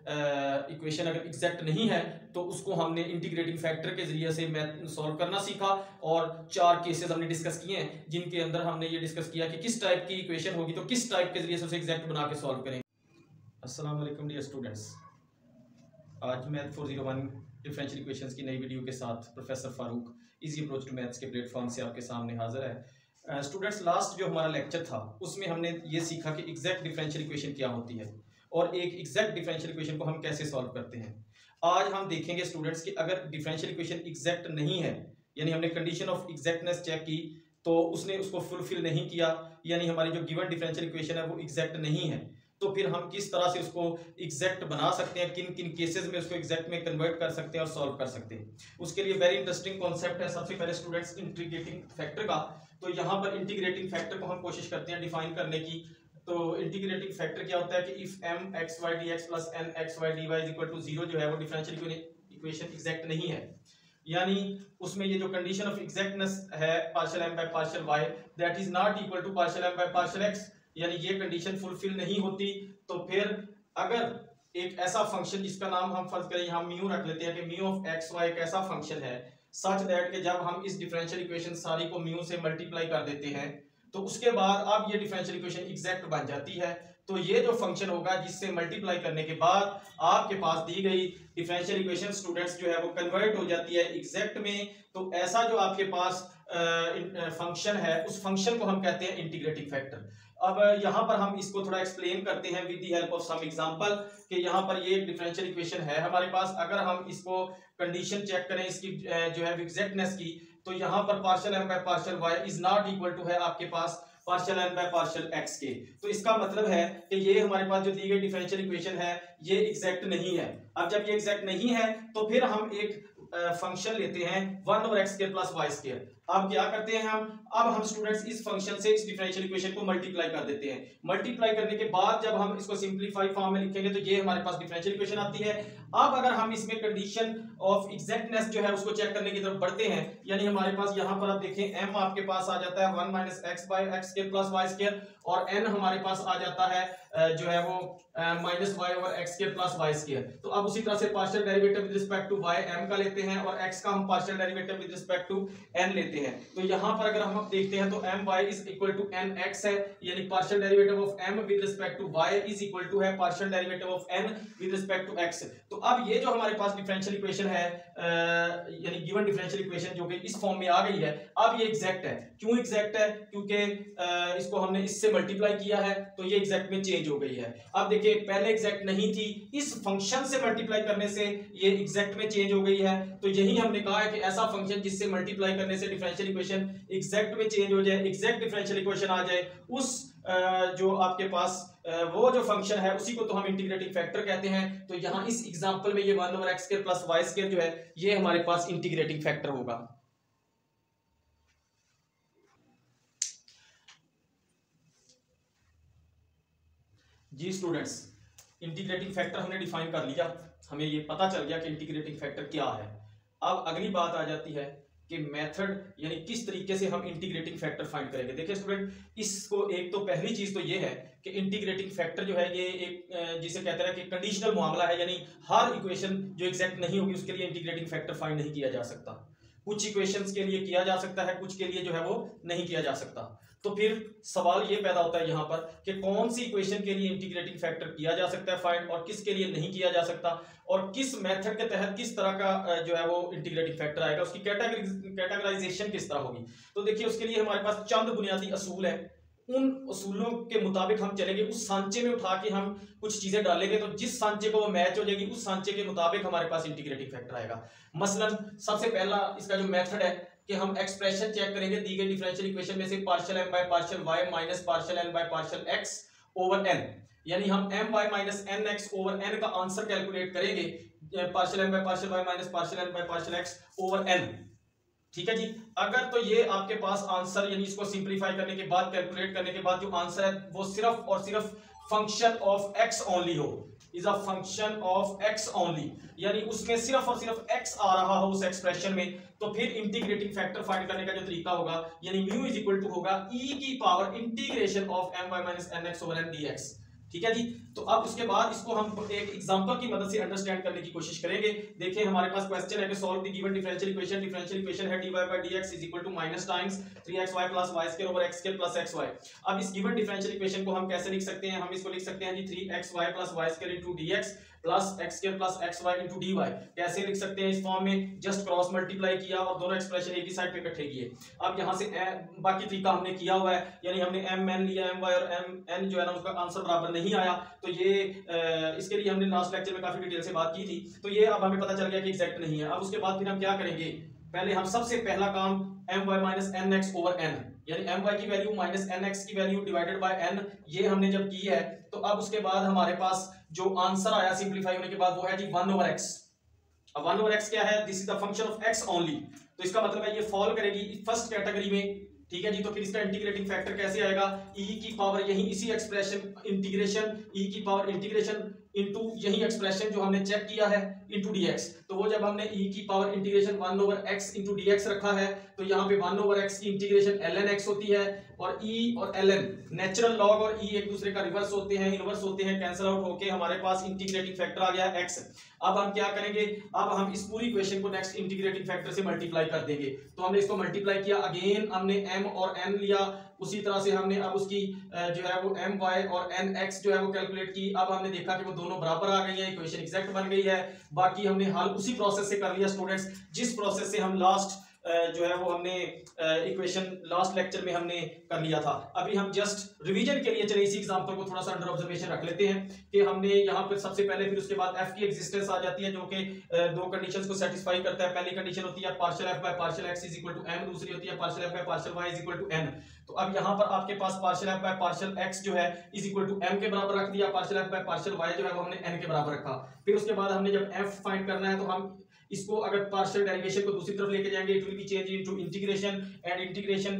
Equation अगर exact नहीं है तो उसको हमने इंटीग्रेटिंग फैक्टर के जरिए से सॉल्व करना सीखा, और 4 केसेस हमने डिस्कस किए हैं जिनके अंदर हमने ये डिस्कस किया कि किस टाइप की इक्वेशन होगी तो किस टाइप के जरिए से उसे एग्जैक्ट बना के सॉल्व करेंगे। अस्सलाम वालेकुम डियर स्टूडेंट्स, आज मैथ 401 डिफरेंशियल इक्वेशंस की नई वीडियो के साथ professor Farooq easy approach to maths के प्लेटफॉर्म से आपके सामने हाजिर है। स्टूडेंट्स, लास्ट जो हमारा लेक्चर था उसमें हमने ये सीखा कि एग्जैक्ट डिफरेंशियल इक्वेशन क्या होती है और एक एग्जैक्ट डिफरेंशियल इक्वेशन को हम कैसे सॉल्व करते हैं। आज हम देखेंगे स्टूडेंट्स कि अगर डिफरेंशियल इक्वेशन एग्जैक्ट नहीं है, यानी हमने कंडीशन ऑफ एग्जैक्टनेस चेक की तो उसने उसको फुलफिल नहीं किया, यानी हमारी जो गिवन डिफरेंशियल इक्वेशन है वो एग्जैक्ट नहीं है, तो फिर हम किस तरह से उसको एग्जैक्ट बना सकते हैं, किन किन केसेस में उसको एग्जैक्ट में कन्वर्ट कर सकते हैं और सॉल्व कर सकते हैं। उसके लिए वेरी इंटरेस्टिंग कॉन्सेप्ट है सबसे पहले स्टूडेंट्स इंटीग्रेटिंग फैक्टर का। तो यहाँ पर इंटीग्रेटिंग फैक्टर को हम कोशिश करते हैं डिफाइन करने की। तो इंटीग्रेटिंग फैक्टर क्या होता है कि if M x y d x plus N x y d y is equal to 0 जो है वो डिफरेंशियल इक्वेशन एग्जैक्ट नहीं है, यानी उसमें ये जो कंडीशन ऑफ एग्जैक्टनेस है partial M by partial y that is not equal to partial M by partial x, यानी ये कंडीशन फुलफिल नहीं होती। तो फिर अगर एक ऐसा फंक्शन जिसका नाम हम फर्ज करें यहाँ म्यू रख लेते हैं कि म्यू ऑफ एक्स वाई एक ऐसा फंक्शन है सच दैट कि जब हम इस डिफरेंशियल इक्वेशन सारी को म्यू से मल्टीप्लाई कर देते हैं तो उसके बाद अब ये डिफरेंशियल इक्वेशन एग्जैक्ट बन जाती है। तो ये जो फंक्शन होगा जिससे मल्टीप्लाई करने के बाद आपके पास दी गई डिफरेंशियल इक्वेशन स्टूडेंट्स जो है वो कन्वर्ट हो जाती है एग्जैक्ट में। तो ऐसा जो आपके पास फंक्शन है उस फंक्शन को हम कहते हैं इंटीग्रेटिंग फैक्टर। अब यहाँ पर हम इसको थोड़ा एक्सप्लेन करते हैं with the help of some example कि यहाँ पर ये डिफरेंशियल इक्वेशन है हमारे पास। अगर हम इसको कंडीशन चेक करें इसकी जो है एग्जैक्टनेस की, तो यहाँ पर partial M by partial Y is not equal to है आपके पास partial N by partial X के। तो इसका मतलब है कि ये हमारे पास जो दी गई डिफरेंशियल इक्वेशन है ये एग्जैक्ट नहीं है। अब जब ये एग्जैक्ट नहीं है तो फिर हम एक फंक्शन लेते हैं 1 over x square plus y square. अब क्या करते हैं हम स्टूडेंट्स इस फंक्शन से इस डिफरेंशियल इक्वेशन को मल्टीप्लाई कर देते हैं। मल्टीप्लाई करने के बाद जब हम इसको सिंपलीफाई फॉर्म में लिखेंगे तो ये हमारे पास डिफरेंशियल इक्वेशन आती है। अब अगर हम इसमें कंडीशन ऑफ एग्जैक्टनेस जो है उसको चेक करने की तरफ बढ़ते हैं, यानी हमारे पास यहाँ पर आप देखें m आपके पास आ जाता है 1 minus x by x square plus y square और n हमारे पास आ जाता है जो है वो minus y over x square plus y square. तो अब उसी तरह से partial derivative with respect to y m का लेते हैं और x का हम partial derivative with respect to n लेते हैं। तो यहाँ पर अगर हम देखते हैं तो my is equal to nx है, यानी partial derivative of m with respect to y is equal to है partial derivative of n with respect to x। तो अब ये जो हमारे पास डिफरेंशियल इक्वेशन है यानी गिवन डिफरेंशियल इक्वेशन जो कि इस फॉर्म में आ गई है, अब ये एग्जैक्ट है। क्यों एग्जैक्ट है? क्योंकि इसको हमने इससे मल्टीप्लाई किया है तो ये एग्जैक्ट में चेंज हो गई है। अब देखिए पहले एग्जैक्ट नहीं थी, इस फंक्शन से मल्टीप्लाई करने से ये एग्जैक्ट में चेंज हो गई है। तो यही हमने कहा है कि ऐसा फंक्शन जिससे मल्टीप्लाई करने से डिफरेंशियल इक्वेशन एग्जैक्ट में चेंज हो जाए, एग्जैक्ट डिफरेंशियल इक्वेशन आ जाए, उस जो आपके पास वो जो फंक्शन है उसी को तो हम इंटीग्रेटिंग फैक्टर कहते हैं। तो यहाँ इस एग्जांपल में ये 1 over x square plus y square जो है ये हमारे पास इंटीग्रेटिंग फैक्टर होगा। जी स्टूडेंट्स, इंटीग्रेटिंग फैक्टर हमने डिफाइन कर लिया, हमें ये पता चल गया कि इंटीग्रेटिंग फैक्टर क्या है। अब अगली बात आ जाती है कि मेथड यानी किस तरीके से हम इंटीग्रेटिंग फैक्टर फाइंड करेंगे। देखिए स्टूडेंट, इसको एक तो पहली चीज तो ये है कि इंटीग्रेटिंग फैक्टर जो है ये एक जिसे कहते हैं कि कंडीशनल मामला है, यानी हर इक्वेशन जो एग्जैक्ट नहीं होगी उसके लिए इंटीग्रेटिंग फैक्टर फाइंड नहीं किया जा सकता। कुछ इक्वेशंस के लिए किया जा सकता है, कुछ के लिए जो है वो नहीं किया जा सकता। तो फिर सवाल ये पैदा होता है यहाँ पर कि कौन सी इक्वेशन के लिए इंटीग्रेटिंग फैक्टर किया जा सकता है फाइंड और किसके लिए नहीं किया जा सकता, और किस मेथड के तहत किस तरह का जो है वो इंटीग्रेटिंग फैक्टर आएगा, उसकी कैटेगराइजेशन किस तरह होगी। तो देखिए उसके लिए हमारे पास चंद बुनियादी असूल है, उन असूलों के मुताबिक हम चलेंगे। उस सांचे में उठा के हम कुछ चीजें डालेंगे तो जिस सांचे को वो मैच हो जाएगी उस सांचे के मुताबिक हमारे पास इंटीग्रेटिंग फैक्टर आएगा। मसलन सबसे पहला इसका जो मेथड है कि हम एक्सप्रेशन चेक करेंगे दी गई डिफरेंशियल इक्वेशन में से partial M by partial y minus partial N by partial x over N, यानी हम M y minus N x over N का आंसर कैलकुलेट करेंगे partial M by partial y minus partial N by partial x over N. ठीक है जी, अगर तो ये आपके पास आंसर यानी इसको सिंपलीफाई करने के बाद कैलकुलेट करने के बाद जो आंसर है वो सिर्फ और सिर्फ फंक्शन ऑफ एक्स ओनली हो, is a function of x only, यानी उसमें सिर्फ और सिर्फ एक्स आ रहा हो उस एक्सप्रेशन में, तो फिर इंटीग्रेटिंग फैक्टर फाइंड करने का जो तरीका होगा यानी म्यू इज इक्वल टू होगा e की power integration of m y minus n x over n dx। ठीक है जी। तो अब उसके बाद इसको हम एक एग्जांपल की मदद से अंडरस्टैंड करने की कोशिश करेंगे। देखिए हमारे पास क्वेश्चन है कि solve the given differential equation है dy by dx is equal to minus times 3xy plus y square over x square plus xy। अब इस गिवन डिफरेंशियल इक्वेशन को हम कैसे लिख सकते हैं? हम इसको लिख सकते हैं जी 3xy plus y square into dx plus x square plus x y into d y. कैसे लिख सकते हैं इस फॉर्म में? जस्ट क्रॉस मल्टीप्लाई किया और दोनों एक्सप्रेशन एक ही साइड पे इकट्ठे किए। अब यहाँ से बाकी तरीका हमने किया हुआ है, यानी हमने एम एन लिया, एम वाई और एम एन जो है ना उसका आंसर बराबर नहीं आया, तो ये इसके लिए हमने लास्ट लेक्चर में काफी डिटेल से बात की थी। तो ये अब हमें पता चल गया कि एग्जैक्ट नहीं है। अब उसके बाद फिर हम क्या करेंगे? पहले हम सबसे पहला काम M y minus N x over N, यानी एम वाई की वैल्यू माइनस एन एक्स की वैल्यू डिवाइडेड बाय एन, ये हमने जब की है तो अब उसके बाद हमारे पास जो आंसर आया सिंपलीफाई होने के बाद वो है जी 1 ओवर एक्स। अब 1 ओवर एक्स क्या है? This is the function of x only. तो इसका मतलब है ये फॉल करेगी फर्स्ट कैटेगरी में, ठीक है जी। तो फिर इसका इंटीग्रेटिंग फैक्टर कैसे आएगा? e की पावर यही इसी एक्सप्रेशन इंटीग्रेशन e की पावर इंटीग्रेशन इनटू यही एक्सप्रेशन जो हमने चेक किया है इनटू dx। तो वो जब हमने e की power integration 1 over x into dx रखा है तो यहाँ पे 1 ओवर x की इंटीग्रेशन ln x होती है, और e और ln नेचुरल लॉग और e एक दूसरे का रिवर्स होते हैं, इनवर्स होते हैं, कैंसिल आउट होके हमारे पास इंटीग्रेटिंग फैक्टर आ गया x। अब हम क्या करेंगे? अब हम इस पूरी इक्वेशन को नेक्स्ट इंटीग्रेटिंग फैक्टर से मल्टीप्लाई कर देंगे। तो हमने इसको मल्टीप्लाई किया, अगेन हमने m और n लिया, उसी तरह से हमने अब उसकी जो है वो एम वाई और एन एक्स जो है वो कैलकुलेट की। अब हमने देखा कि वो दोनों बराबर आ गई है, इक्वेशन एग्जैक्ट बन गई है। बाकी हमने हल उसी प्रोसेस से कर लिया स्टूडेंट्स, जिस प्रोसेस से हम लास्ट जो है वो हमने इक्वेशन लास्ट लेक्चर में हमने कर लिया था। अभी हम जस्ट रिवीजन के लिए चले इसी एग्जांपल को थोड़ा सा अंडर ऑब्जर्वेशन रख लेते हैं कि हमने यहाँ पर सबसे पहले, फिर उसके बाद f की एग्जिस्टेंस आ जाती है जो कि दो कंडीशंस को सेटिस्फाई करता है। पहली कंडीशन होती है partial f by partial x is equal to m, दूसरी होती है partial f by partial y is equal to n। तो अब यहाँ पर आपके पास partial f by partial x जो है इज इक्वल टू m के बराबर रख दिया, partial f by partial y जो है वो हमने n के बराबर रखा। फिर उसके बाद हमने जब f फाइंड करना है तो हम इसको अगर पार्शियल डेरिवेशन को दूसरी तरफ लेके जाएंगे, it will be change into integration and integration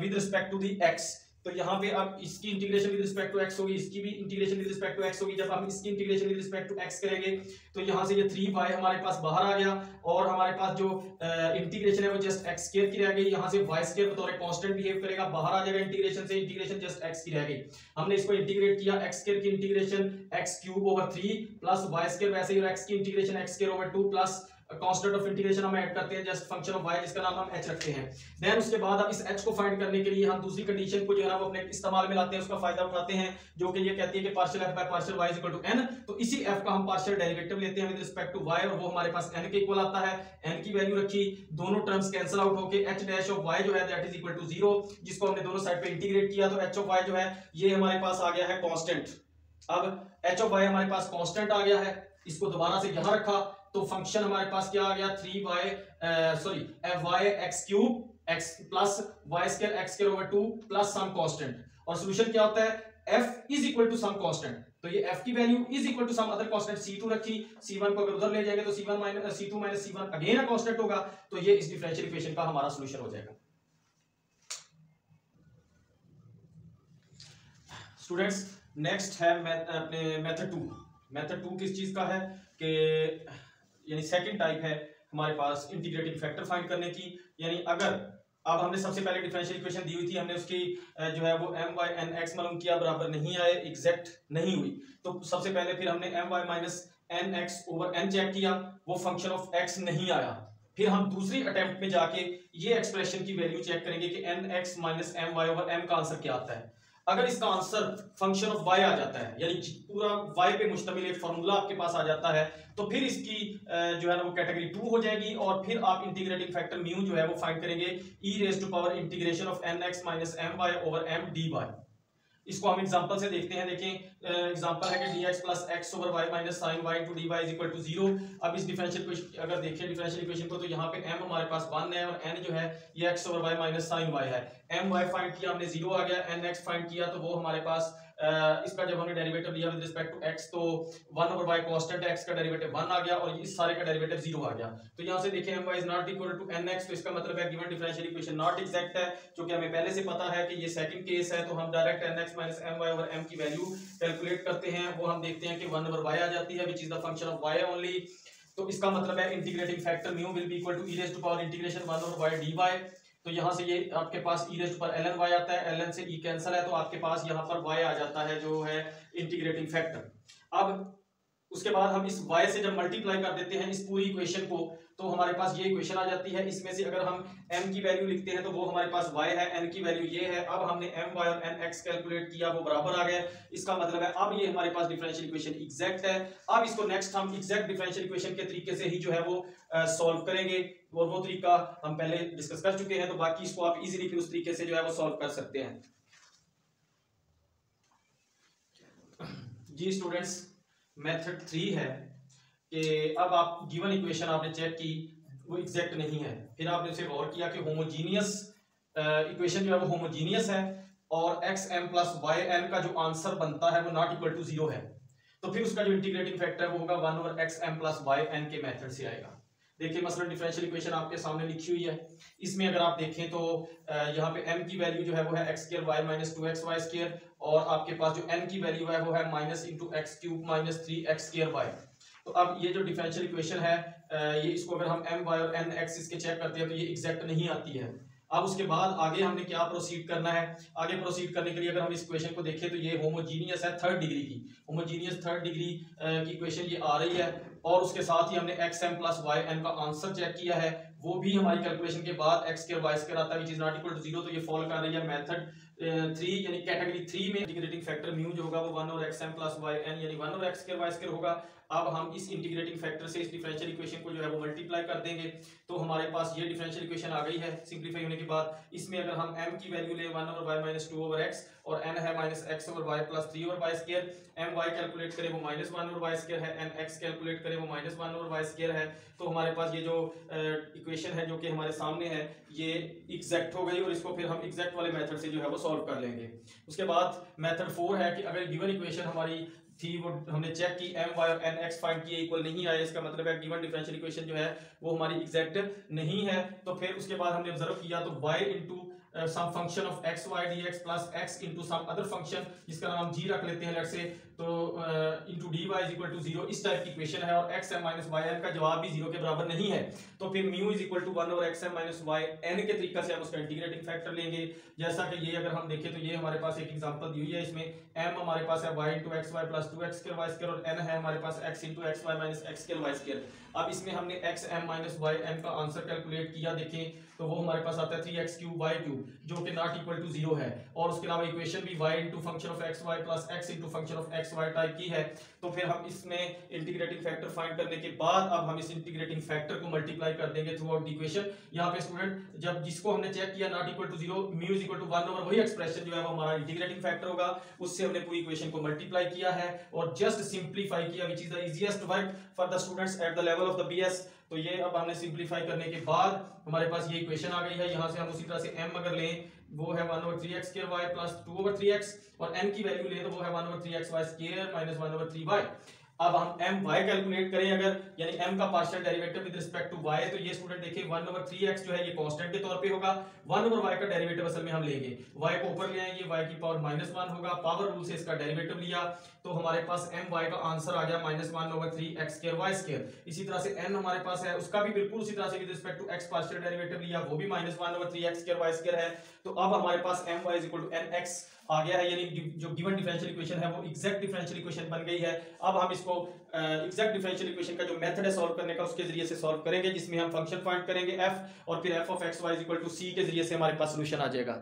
with respect to the x। तो यहाँ पे अब इसकी integration with respect to x होगी, इसकी भी integration with respect to x होगी। जब हम इसकी integration with respect to x करेंगे तो यहाँ से ये 3y हमारे पास बाहर आ गया, और हमारे पास जो इंटीग्रेशन है वो जस्ट x स्क्वायर की रह गई। यहाँ से y स्क्वायर बतौर कांस्टेंट बिहेव करेगा, बाहर आ जाएगा इंटीग्रेशन से, इंटीग्रेशन जस्ट x की रह गई। हमने इसको इंटीग्रेट किया, x स्क्वायर की integration x cube over 3 plus y square, वैसे ही x की integration x square over 2 plus constant of integration हम ऐड करते हैं जस्ट फंक्शन ऑफ y जिसका नाम हम h रखते हैं। देन उसके बाद अब इस h को फाइंड करने के लिए हम दूसरी कंडीशन को जो है ना वो अपने इस्तेमाल में लाते हैं, उसका फायदा उठाते हैं, जो कि ये कहती है कि partial f by partial y is equal to n। तो इसी f का हम पार्शियल डेरिवेटिव लेते हैं विद रिस्पेक्ट टू y, और वो हमारे पास n के इक्वल आता है। n की वैल्यू रखी, दोनों टर्म्स कैंसिल आउट होके h डैश ऑफ y जो है दैट इज इक्वल टू 0, जिसको हमने दोनों साइड पे इंटीग्रेट किया तो h ऑफ y जो है ये हमारे पास आ गया है कांस्टेंट। अब h ऑफ y हमारे पास कांस्टेंट आ गया है, इसको दोबारा से यहां रखा तो फंक्शन हमारे पास क्या आ गया 3y x cube x plus y square x square over 2 plus some constant. और सॉल्यूशन क्या होता है? f is equal to some constant. तो ये f की वैल्यू is equal to some other constant c2 रखी, c1 को अगर उधर ले जाएंगे तो c1 minus c2 minus c1 again a constant होगा, तो ये इस डिफरेंशियल इक्वेशन का हमारा सॉल्यूशन हो जाएगा। स्टूडेंट्स नेक्स्ट है अपने मेथड 2। मेथड 2 किस चीज का है कि यानी सेकंड टाइप है हमारे पास इंटीग्रेटिंग फैक्टर फाइंड करने की। यानी अगर अब हमने सबसे पहले डिफरेंशियल इक्वेशन दी हुई थी, हमने उसकी जो है वो एम वाई एन एक्स मालूम किया, बराबर नहीं आए, एग्जैक्ट नहीं हुई, तो सबसे पहले फिर हमने M y minus N x over N check किया, वो फंक्शन ऑफ एक्स नहीं आया। फिर हम दूसरी अटेम्प्ट में जाके ये एक्सप्रेशन की वैल्यू चेक करेंगे कि N x minus M y over M का आंसर क्या आता है। अगर इसका आंसर फंक्शन ऑफ y आ जाता है, यानी पूरा y पे मुश्तमिल एक फार्मूला आपके पास आ जाता है, तो फिर इसकी जो है ना वो कैटेगरी 2 हो जाएगी, और फिर आप इंटीग्रेटिंग फैक्टर म्यू जो है वो फाइंड करेंगे e raise to power integration of nx minus my over m dy। इसको हम एग्जांपल से देखते हैं। देखें एग्जांपल है कि dx plus x over y minus sine y into dy is equal to 0। अब इस डिफरेंशियल इक्वेशन अगर देखें डिफरेंशियल इक्वेशन को, तो यहाँ पे m हमारे पास 1 है और n जो है ये x over y minus sine y है। my फाइंड किया हमने 0 आ गया, nx फाइंड किया तो वो हमारे पास इसका जब हमने डेरिवेटिव लिया विद रिस्पेक्ट टू x तो 1 ओवर y कांस्टेंट है, x का डेरिवेटिव 1 आ गया और इस सारे का डेरिवेटिव 0 आ गया। तो यहाँ से देखें my is not equal to nx, तो इसका मतलब है given differential equation not exact है, क्योंकि हमें पहले से पता है कि ये सेकंड केस है। तो हम direct nx minus my over m की वैल्यू कैलकुलेट करते हैं, वो हम देखते हैं कि 1 ओवर y आ जाती है which is the function of y only. तो इसका मतलब है integrating factor mu will be equal to e raise to power integration 1 over y dy। तो यहाँ से ये आपके पास e रेज़्ड पर ln y आता है, ln से e कैंसिल है, तो आपके पास यहाँ पर y आ जाता है जो है इंटीग्रेटिंग फैक्टर। अब उसके बाद हम इस y से जब मल्टीप्लाई कर देते हैं इस पूरी इक्वेशन को, तो हमारे पास ये इक्वेशन आ जाती है। इसमें से अगर हम m की वैल्यू लिखते हैं तो वो हमारे पास y है, n की वैल्यू ये है। अब हमने my और nx कैलकुलेट किया, वो बराबर आ गए। इसका मतलब है अब ये हमारे पास डिफरेंशियल इक्वेशन एग्जैक्ट है। अब इसको नेक्स्ट हम एग्जैक्ट डिफरेंशियल इक्वेशन के तरीके से ही जो है वो सॉल्व करेंगे, और वो तरीका हम पहले डिस्कस कर चुके हैं, तो बाकी इसको आप इजीली फिर उस तरीके से जो है वो सॉल्व कर सकते हैं। जी स्टूडेंट्स, मेथड 3 है कि अब आप गिवन इक्वेशन आपने चेक की, वो एग्जैक्ट नहीं है, फिर आपने उसे गौर किया कि होमोजीनियस इक्वेशन जो है वो होमोजीनियस है, और xm प्लस yn का जो आंसर बनता है वो नॉट इक्वल टू 0 है, तो फिर उसका जो इंटीग्रेटिंग फैक्टर है वो होगा 1 ओवर xm प्लस yn के मेथड से आएगा। देखिए मसलन डिफरेंशियल इक्वेशन आपके सामने लिखी हुई है, इसमें अगर आप देखें तो यहाँ पे m की वैल्यू जो है वो है x square y minus 2xy square, और आपके पास जो n की वैल्यू है वो है minus into x cube minus 3x square y। तो अब ये जो डिफरेंशियल इक्वेशन है ये इसको अगर हम m y और n x इसके चेक करते हैं तो ये एग्जैक्ट नहीं आती है। अब उसके बाद आगे हमने क्या प्रोसीड करना है, आगे प्रोसीड करने के लिए अगर हम इस इक्वेशन को देखें तो ये होमोजीनियस है थर्ड डिग्री की, होमोजीनियस थर्ड डिग्री की इक्वेशन ये आ रही है, और उसके साथ ही हमने xm प्लस yn का आंसर चेक किया है, वो भी हमारी कैलकुलेशन के बाद x स्क्वायर y स्क्वायर आता है, which is not equal to 0, तो ये फॉलो कर रही है मेथड 3 यानी कैटेगरी 3 में। इंटीग्रेटिंग फैक्टर म्यू जो होगा वो 1 ओवर xm प्लस yn यानी 1 over x square y square होगा। अब हम इस इंटीग्रेटिंग फैक्टर से इस डिफरेंशियल इक्वेशन को जो है वो मल्टीप्लाई कर देंगे, तो हमारे पास ये डिफरेंशियल इक्वेशन आ गई है सिंपलीफाई होने के बाद। इसमें अगर हम m की वैल्यू ले 1 over y minus 2 over x, और n है minus x over y plus 3 over y square, my calculate करें वो माइनस 1 ओवर y स्क्वायर है, nx कैलकुलेट करें वो माइनस 1 ओवर y स्क्वायर है, तो हमारे पास ये जो इक्वेशन है जो कि हमारे सामने है ये एग्जैक्ट हो गई, और इसको फिर हम एग्जैक्ट वाले मेथड से जो है वो सॉल्व कर लेंगे। उसके बाद मेथड 4 है कि अगर गिवन इक्वेशन हमारी थी वो हमने चेक की my और nx फाइंड किए इक्वल नहीं आए, इसका मतलब है गिवन डिफरेंशियल इक्वेशन जो है वो हमारी एग्जैक्ट नहीं है, तो फिर उसके बाद हमने ऑब्जर्व किया तो y into some function of x y d x plus x into some other function जिसका नाम हम जी रख लेते हैं लेट से, तो into d y is equal to 0, इस टाइप की इक्वेशन है, और x M minus y N का जवाब भी 0 के बराबर नहीं है, तो फिर mu is equal to 1 over x M minus y N के तरीका से हम उसका इंटीग्रेटिंग फैक्टर लेंगे। जैसा कि ये अगर हम देखें तो ये हमारे पास एक एग्जांपल दी हुई है, इसमें m हमारे पास है y into x y plus 2x square y square, और n है हमारे पास x into x y minus x square y square. अब इसमें हमने x M minus y N का आंसर कैलकुलेट किया, देखें तो वो हमारे पास आता है 3x क्यूब वाई क्यूब जो कि नॉट इक्वल टू 0 है, और उसके अलावा इक्वेशन भी y into function of x y plus x into function of x y type की है। तो फिर हम इसमें इंटीग्रेटिंग फैक्टर फाइंड करने के बाद अब हम इस इंटीग्रेटिंग फैक्टर को मल्टीप्लाई कर देंगे थ्रू आउट द इक्वेशन। यहाँ पे स्टूडेंट जब जिसको हमने चेक किया not equal to 0, mu is equal to 1 over वही एक्सप्रेशन जो है वो हमारा इंटीग्रेटिंग फैक्टर होगा, उससे हमने पूरी इक्वेशन को मल्टीप्लाई किया है और जस्ट सिंप्लीफाई किया, which is the easiest work for the students at the level of the BS. तो ये अब हमने सिंप्लीफाई करने के बाद हमारे पास ये इक्वेशन आ गई है। यहाँ से हम उसी तरह से m अगर लें वो है 1 over 3x square y plus 2 over 3x, और n की वैल्यू लें तो वो है 1 over 3xy square minus 1 over 3y। अब हम my कैलकुलेट करें अगर, यानी m का partial derivative with respect to y, तो ये स्टूडेंट देखिए 1 ओवर 3x जो है ये कांस्टेंट के तौर पे होगा, 1 ओवर y का डेरिवेटिव असल में हम लेंगे, y को ऊपर ले आएंगे, y की पावर -1 होगा, पावर रूल से इसका डेरिवेटिव लिया तो हमारे पास my का आंसर आ गया -1 over 3x square y square. इसी तरह से n हमारे पास है, उसका भी बिल्कुल उसी तरह से with respect to x partial derivative लिया, वो भी -1 over 3x square y square है। तो अब हमारे पास my is equal to nx आ गया है, यानी जो गिवन डिफरेंशियल इक्वेशन है वो एग्जैक्ट डिफरेंशियल इक्वेशन बन गई है। अब हम इसको एग्जैक्ट डिफरेंशियल इक्वेशन का जो मेथड है सॉल्व करने का उसके जरिए से सॉल्व करेंगे, जिसमें हम फंक्शन फाइंड करेंगे f, और फिर f of x y is equal to c के जरिए से हमारे पास सॉल्यूशन आ जाएगा।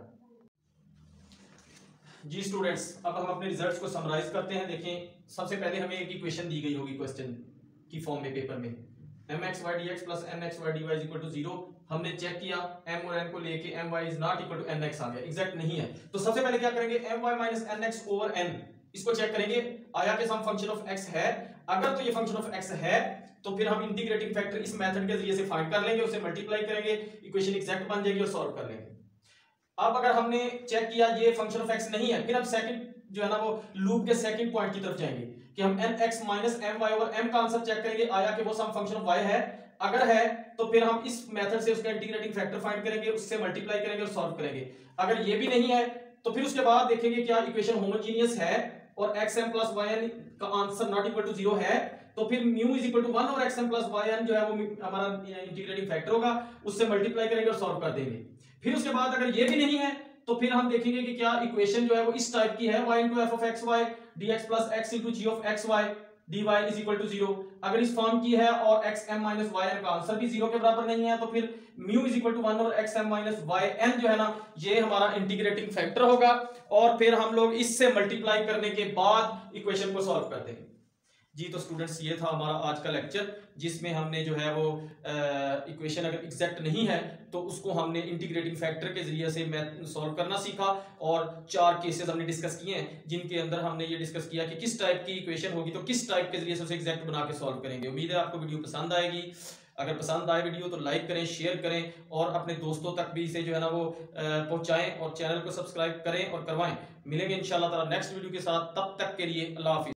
जी स्टूडेंट्स, अब हम अपने रिजल्ट्स को समराइज करते हैं। देखें सबसे पहले हमें एक इक्वेशन दी गई होगी क्वेश्चन की फॉर्म में पेपर में, mxy dx plus nxy dy is equal to 0। हमने चेक किया m और n को लेके my is not equal to nx आ गया, एग्जैक्ट नहीं है। तो सबसे पहले क्या करेंगे, my minus nx over n इसको चेक करेंगे, आया कि सम फंक्शन ऑफ x है, अगर तो ये फंक्शन ऑफ x है तो फिर हम इंटीग्रेटिंग फैक्टर इस मेथड के जरिए से फाइंड कर लेंगे, उसे मल्टीप्लाई करेंगे, इक्वेशन एग्जैक्ट बन जाएगी और सॉल्व कर लेंगे। अब अगर हमने चेक किया ये फंक्शन ऑफ x नहीं है, फिर हम सेकंड जो है ना वो लूप के सेकंड पॉइंट की तरफ जाएंगे कि हम nx minus my over m का आंसर चेक करेंगे, आया कि वो सम फंक्शन ऑफ y है, अगर है तो फिर हम इस मेथड से उसका इंटीग्रेटिंग फैक्टर फाइंड करेंगे, उससे मल्टीप्लाई करेंगे और सॉल्व करेंगे। अगर ये भी नहीं है तो फिर उसके बाद देखेंगे क्या इक्वेशन होमोजीनियस है और xm प्लस yn का आंसर नॉट इक्वल टू 0 है, तो फिर म्यू इज इक्वल टू 1 और xm प्लस yn जो है वो हमारा इंटीग्रेटिंग फैक्टर होगा, उससे मल्टीप्लाई करेंगे और सॉल्व कर देंगे। फिर उसके बाद अगर ये भी नहीं है तो फिर हम देखेंगे कि क्या इक्वेशन जो है वो इस टाइप की है, y into f of x y dx plus x into g of x y dy is equal to 0। अगर इस फॉर्म की है और xm माइनस yn का आंसर भी 0 के बराबर नहीं है तो फिर म्यू इज इक्वल टू 1 और xm माइनस yn जो है ना ये हमारा इंटीग्रेटिंग फैक्टर होगा, और फिर हम लोग इससे मल्टीप्लाई करने के बाद इक्वेशन को सॉल्व करते हैं। जी तो स्टूडेंट्स ये था हमारा आज का लेक्चर, जिसमें हमने जो है वो इक्वेशन अगर एग्जैक्ट नहीं है तो उसको हमने इंटीग्रेटिंग फैक्टर के जरिए से सॉल्व करना सीखा, और 4 केसेस हमने डिस्कस किए हैं जिनके अंदर हमने ये डिस्कस किया कि किस टाइप की इक्वेशन होगी तो किस टाइप के जरिए से उसे एग्जैक्ट बना के सॉल्व करेंगे। उम्मीद है आपको वीडियो पसंद आएगी। अगर पसंद आए वीडियो तो लाइक करें, शेयर करें और अपने दोस्तों तक भी इसे जो है ना वो पहुंचाएं, और चैनल को सब्सक्राइब करें और करवाएं। मिलेंगे इंशाल्लाह ताला नेक्स्ट वीडियो के साथ, तब तक के लिए अल्लाह हाफिज़।